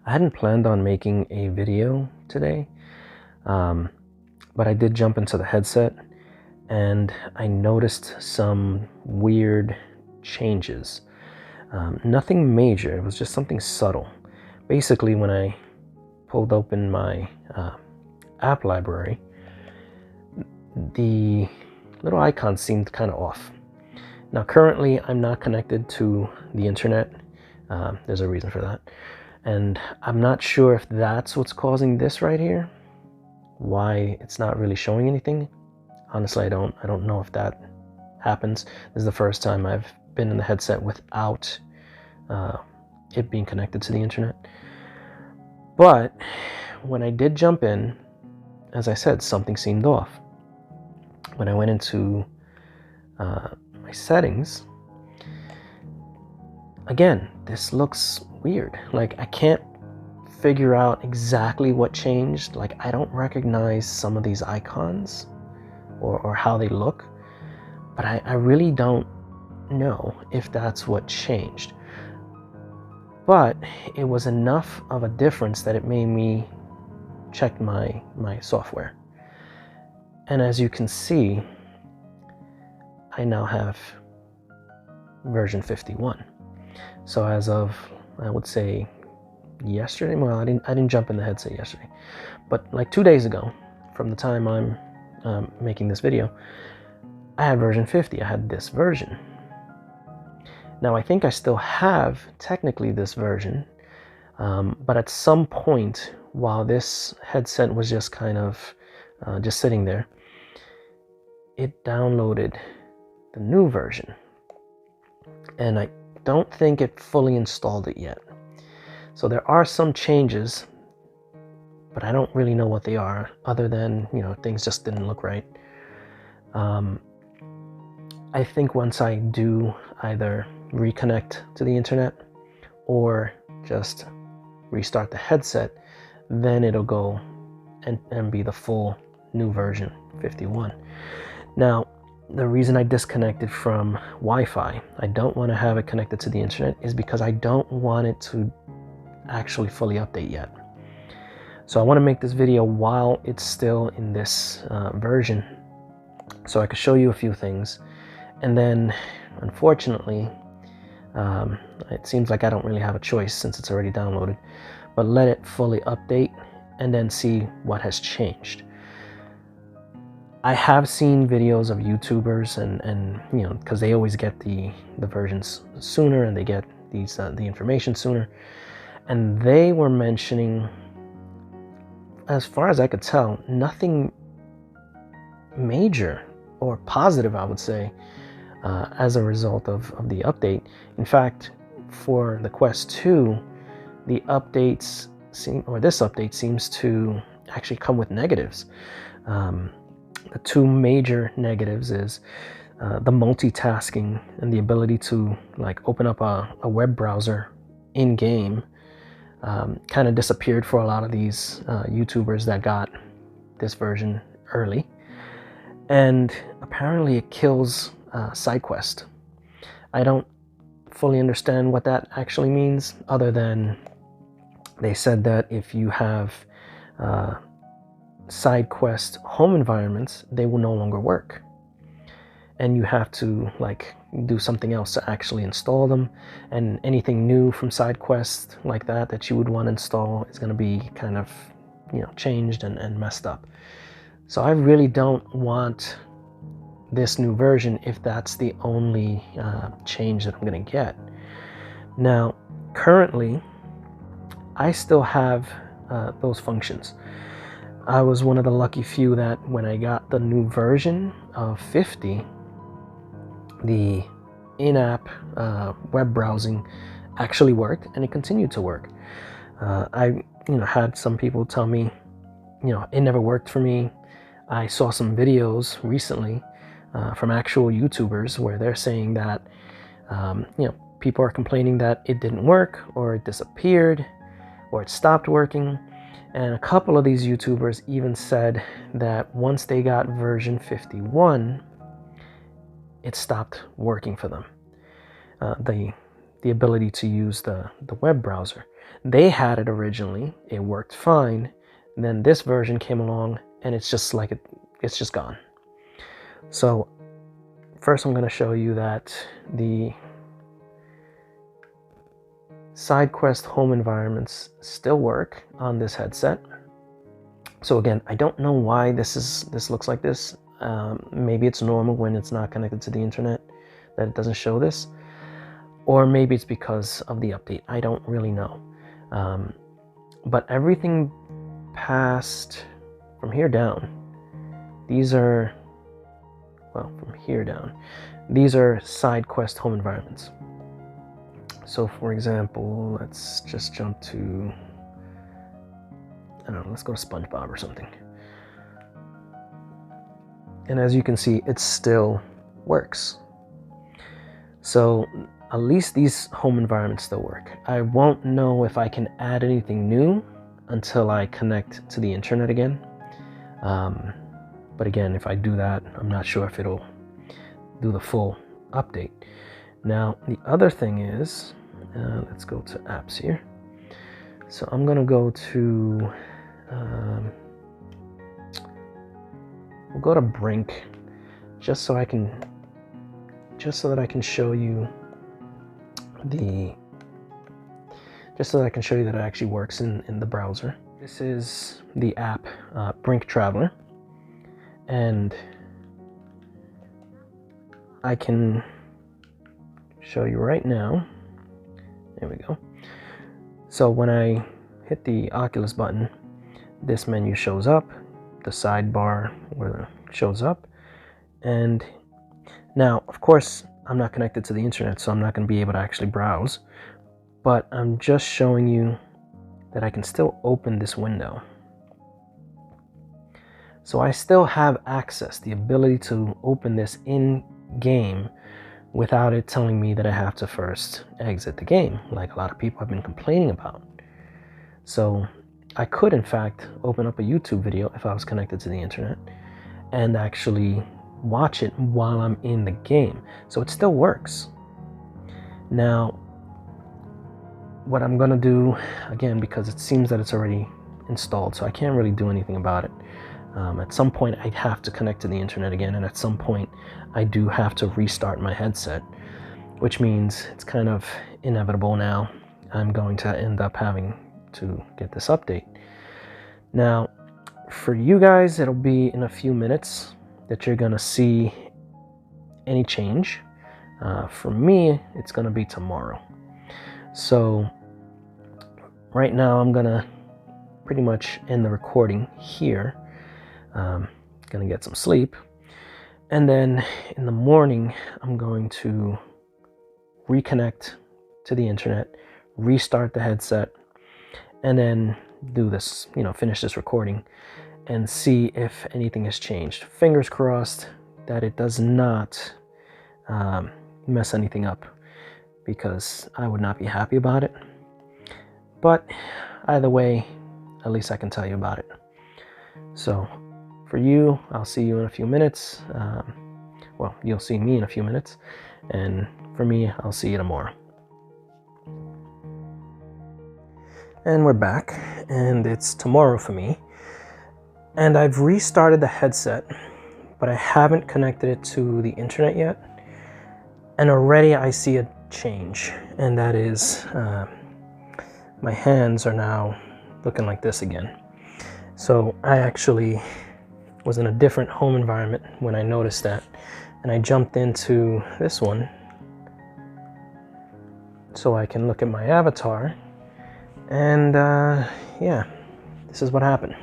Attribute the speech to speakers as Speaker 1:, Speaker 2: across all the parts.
Speaker 1: I hadn't planned on making a video today, but I did jump into the headset and I noticed some weird changes. Nothing major, it was just something subtle. Basically, when I pulled open my app library, the little icon seemed kind of off. Now, currently, I'm not connected to the internet. There's a reason for that. And I'm not sure if that's what's causing this right here, why it's not really showing anything. Honestly, I don't know if that happens. This is the first time I've been in the headset without it being connected to the internet. But when I did jump in, as I said, something seemed off. When I went into my settings, again, this looks weird. Like, I can't figure out exactly what changed. Like, I don't recognize some of these icons or how they look, but I really don't know if that's what changed. But it was enough of a difference that it made me check my software. And as you can see, I now have version 51. So as of, I would say, yesterday, well, I didn't jump in the headset yesterday, but like 2 days ago, from the time I'm making this video, I had version 50. I had this version. Now, I think I still have technically this version, but at some point while this headset was just kind of just sitting there, it downloaded the new version, and I don't think it fully installed it yet. So there are some changes, but I don't really know what they are, other than, things just didn't look right. I think once I do either reconnect to the internet or just restart the headset, then it'll go and be the full new version 51. Now, the reason I disconnected from Wi-Fi, I don't want to have it connected to the internet, is because I don't want it to actually fully update yet. So I want to make this video while it's still in this version, so I could show you a few things. And then, unfortunately, it seems like I don't really have a choice since it's already downloaded, but let it fully update and then see what has changed. I have seen videos of YouTubers and because they always get the versions sooner, and they get these the information sooner, and they were mentioning, as far as I could tell, nothing major or positive, I would say, as a result of the update. In fact, for the Quest 2, the updates this update seems to actually come with negatives. The two major negatives is the multitasking and the ability to open up a web browser in game. Kind of disappeared for a lot of these YouTubers that got this version early, and apparently it kills side quest. I don't fully understand what that actually means, other than they said that if you have side quest home environments, they will no longer work, and you have to do something else to actually install them, and anything new from side quest like that you would want to install is going to be kind of changed and messed up. So I really don't want this new version if that's the only change that I'm going to get. Now, currently, I still have those functions. I was one of the lucky few that when I got the new version of 50, the in-app web browsing actually worked, and it continued to work. I had some people tell me it never worked for me. I saw some videos recently from actual YouTubers where they're saying that people are complaining that it didn't work, or it disappeared, or it stopped working. And a couple of these YouTubers even said that once they got version 51, it stopped working for them. The ability to use the web browser. They had it originally, it worked fine, and then this version came along and it's just like it's just gone. So first I'm going to show you that the side quest home environments still work on this headset. So again, I don't know why this looks like this. Maybe it's normal when it's not connected to the internet that it doesn't show this, or maybe it's because of the update. I don't really know. But everything past from here down, these are, well, from here down, these are side quest home environments. So for example, let's just jump to, I don't know, let's go to SpongeBob or something. And as you can see, it still works. So at least these home environments still work. I won't know if I can add anything new until I connect to the internet again. But again, if I do that, I'm not sure if it'll do the full update. Now, the other thing is, let's go to apps here. So I'm gonna go to, we'll go to Brink, just so that I can show you that it actually works in the browser. This is the app, Brink Traveler, and I can show you right now. There we go. So when I hit the Oculus button, this menu shows up, the sidebar where it shows up, and now of course I'm not connected to the internet, so I'm not going to be able to actually browse, but I'm just showing you that I can still open this window. So I still have access, the ability to open this in game without it telling me that I have to first exit the game, like a lot of people have been complaining about. So I could in fact open up a YouTube video if I was connected to the internet and actually watch it while I'm in the game. So it still works. Now, what I'm gonna do, again, because it seems that it's already installed, so I can't really do anything about it. At some point I'd have to connect to the internet again, and at some point I do have to restart my headset, which means it's kind of inevitable now. I'm going to end up having to get this update. Now, for you guys, it'll be in a few minutes that you're gonna see any change. For me, it's gonna be tomorrow. So right now I'm gonna pretty much end the recording here. Gonna get some sleep, and then in the morning I'm going to reconnect to the internet, restart the headset, and then do this, finish this recording and see if anything has changed. Fingers crossed that it does not mess anything up, because I would not be happy about it. But either way, at least I can tell you about it. So for you, I'll see you in a few minutes. Well, you'll see me in a few minutes, and for me, I'll see you tomorrow. And we're back, and it's tomorrow for me. And I've restarted the headset, but I haven't connected it to the internet yet. And already I see a change, and that is my hands are now looking like this again. So I actually was in a different home environment when I noticed that, and I jumped into this one so I can look at my avatar, and yeah, this is what happened.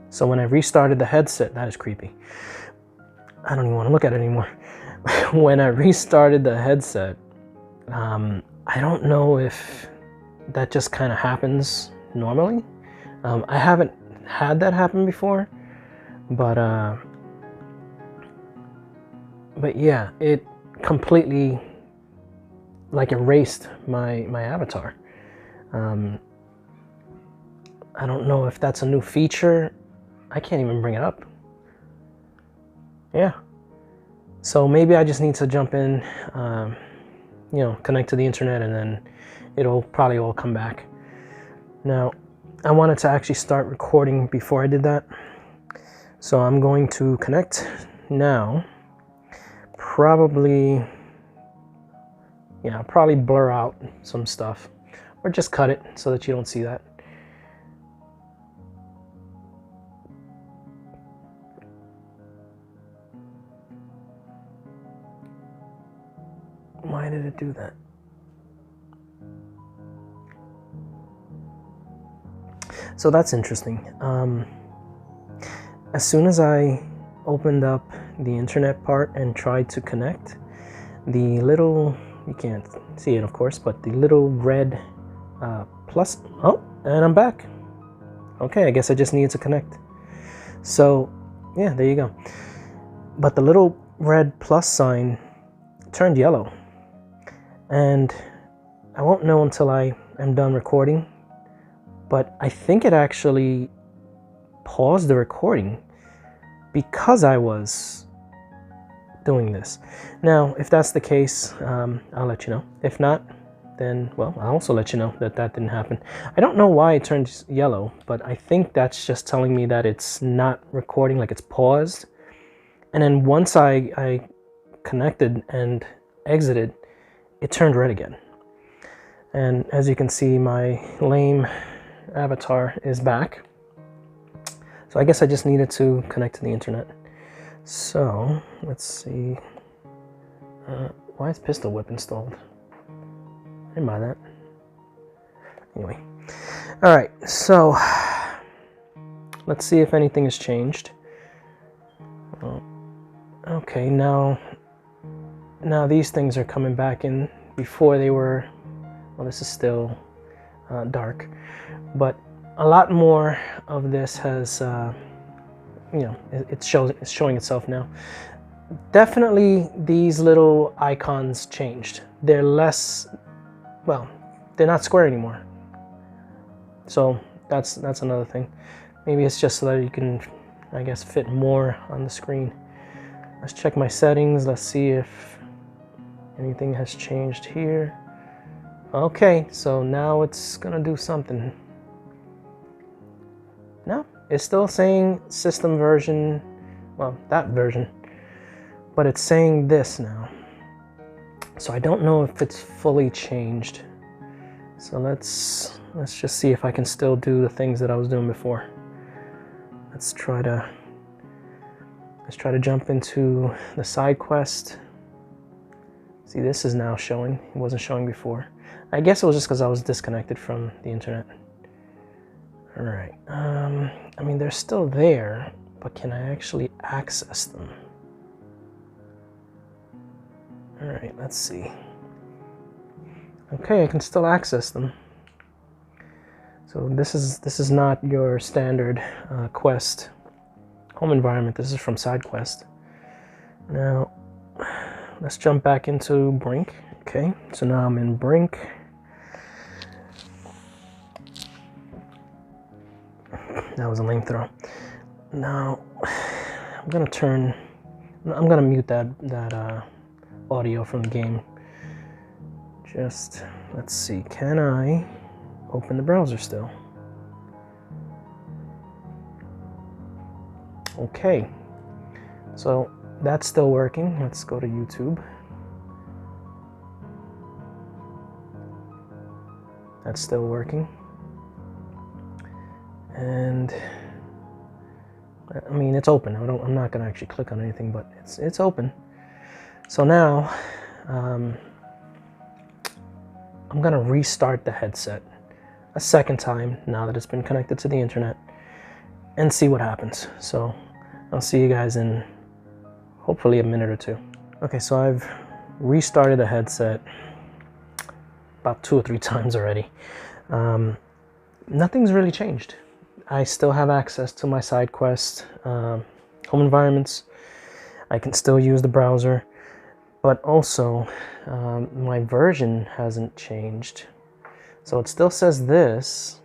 Speaker 1: So when I restarted the headset, that is creepy. I don't even want to look at it anymore. When I restarted the headset, I don't know if that just kind of happens normally. I haven't had that happen before, but yeah, it completely like erased my avatar. I don't know if that's a new feature. I can't even bring it up. Yeah. So maybe I just need to jump in, connect to the internet and then it'll probably all come back. Now, I wanted to actually start recording before I did that. So I'm going to connect now. Probably blur out some stuff or just cut it so that you don't see that. Why did it do that? So that's interesting. As soon as I opened up the internet part and tried to connect, the little, you can't see it of course, but the little red plus, oh, and I'm back. Okay, I guess I just needed to connect. So yeah, there you go. But the little red plus sign turned yellow. And I won't know until I am done recording, but I think it actually paused the recording because I was doing this. Now, if that's the case, I'll let you know. If not, then, well, I'll also let you know that that didn't happen. I don't know why it turned yellow, but I think that's just telling me that it's not recording, like it's paused. And then once I connected and exited, it turned red again. And as you can see, my lame avatar is back. So I guess I just needed to connect to the internet. So let's see. Why is Pistol Whip installed? I didn't buy that. Anyway. Alright, so let's see if anything has changed. Okay, now these things are coming back in. Before they were, well, this is still dark, but a lot more of this has, it's showing itself now. Definitely these little icons changed. They're less, well, they're not square anymore. So that's another thing. Maybe it's just so that you can, I guess, fit more on the screen. Let's check my settings. Let's see if anything has changed here. Okay, so now it's gonna do something. No, it's still saying system version, well, that version, but it's saying this now. So I don't know if it's fully changed. So let's just see if I can still do the things that I was doing before. Let's try to jump into the side quest. See, this is now showing. It wasn't showing before. I guess it was just because I was disconnected from the internet. All right. I mean, they're still there, but can I actually access them? All right, let's see. Okay, I can still access them. So this is not your standard Quest home environment. This is from side quest. Now, let's jump back into Brink. Okay, so now I'm in Brink. That was a lame throw. Now, I'm gonna mute that audio from the game. Just, let's see, can I open the browser still? Okay, so that's still working. Let's go to YouTube. That's still working. And I mean, it's open. I'm not gonna actually click on anything, but it's open. So now I'm gonna restart the headset a second time now that it's been connected to the internet and see what happens. So I'll see you guys in hopefully a minute or two. Okay, so I've restarted the headset about 2 or 3 times already. Nothing's really changed. I still have access to my side quest home environments. I can still use the browser, but also my version hasn't changed. So it still says this,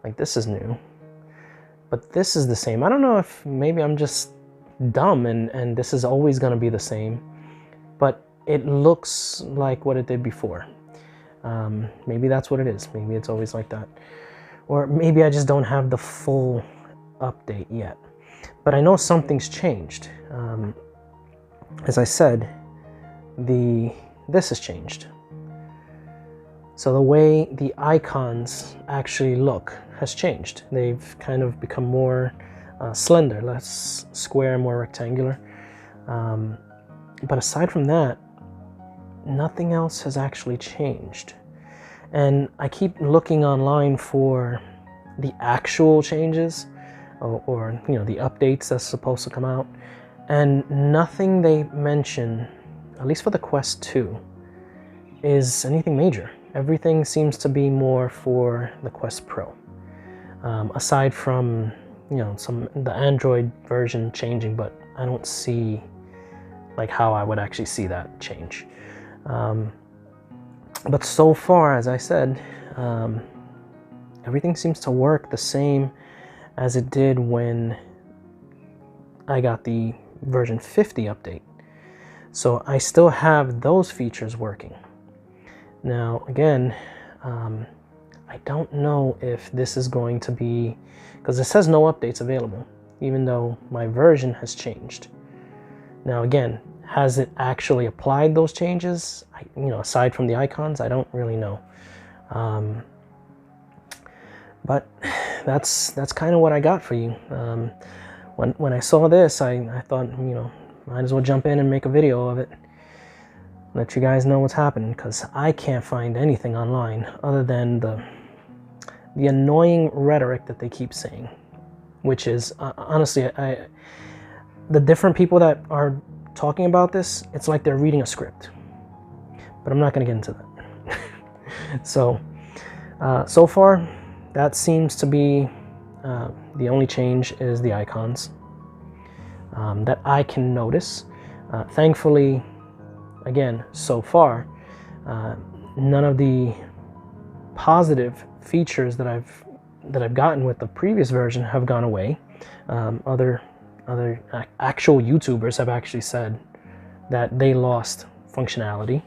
Speaker 1: like this is new, but this is the same. I don't know if maybe I'm just dumb and this is always gonna be the same, but it looks like what it did before. Maybe that's what it is. Maybe it's always like that. Or maybe I just don't have the full update yet. But I know something's changed. As I said, this has changed. So the way the icons actually look has changed. They've kind of become more slender, less square, more rectangular. But aside from that, nothing else has actually changed. And I keep looking online for the actual changes or you know, the updates that's supposed to come out, and nothing they mention, at least for the Quest 2, is anything major. Everything seems to be more for the Quest Pro, aside from, you know, the Android version changing, but I don't see like how I would actually see that change. But so far, as I said, everything seems to work the same as it did when I got the version 50 update. So I still have those features working. Now, again, I don't know if this is going to be, because it says no updates available, even though my version has changed. Now, again, has it actually applied those changes? You know, aside from the icons, I don't really know. But that's kind of what I got for you. When I saw this, I thought, you know, might as well jump in and make a video of it. Let you guys know what's happening, because I can't find anything online other than the annoying rhetoric that they keep saying, which is honestly, the different people that are talking about this, it's like they're reading a script. But I'm not going to get into that. So far, that seems to be the only change is the icons that I can notice. Thankfully, again, so far, none of the positive features that I've gotten with the previous version have gone away. Other actual YouTubers have actually said that they lost functionality,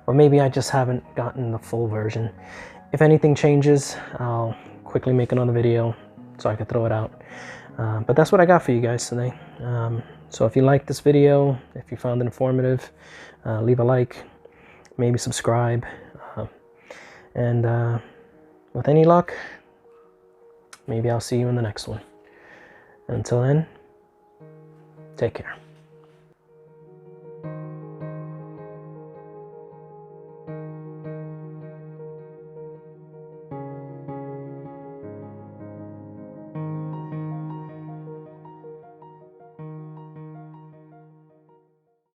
Speaker 1: or maybe I just haven't gotten the full version. If anything changes, I'll quickly make another video so I can throw it out. But that's what I got for you guys today. So if you liked this video, if you found it informative, leave a like, maybe subscribe, and with any luck, maybe I'll see you in the next one. Until then, take care.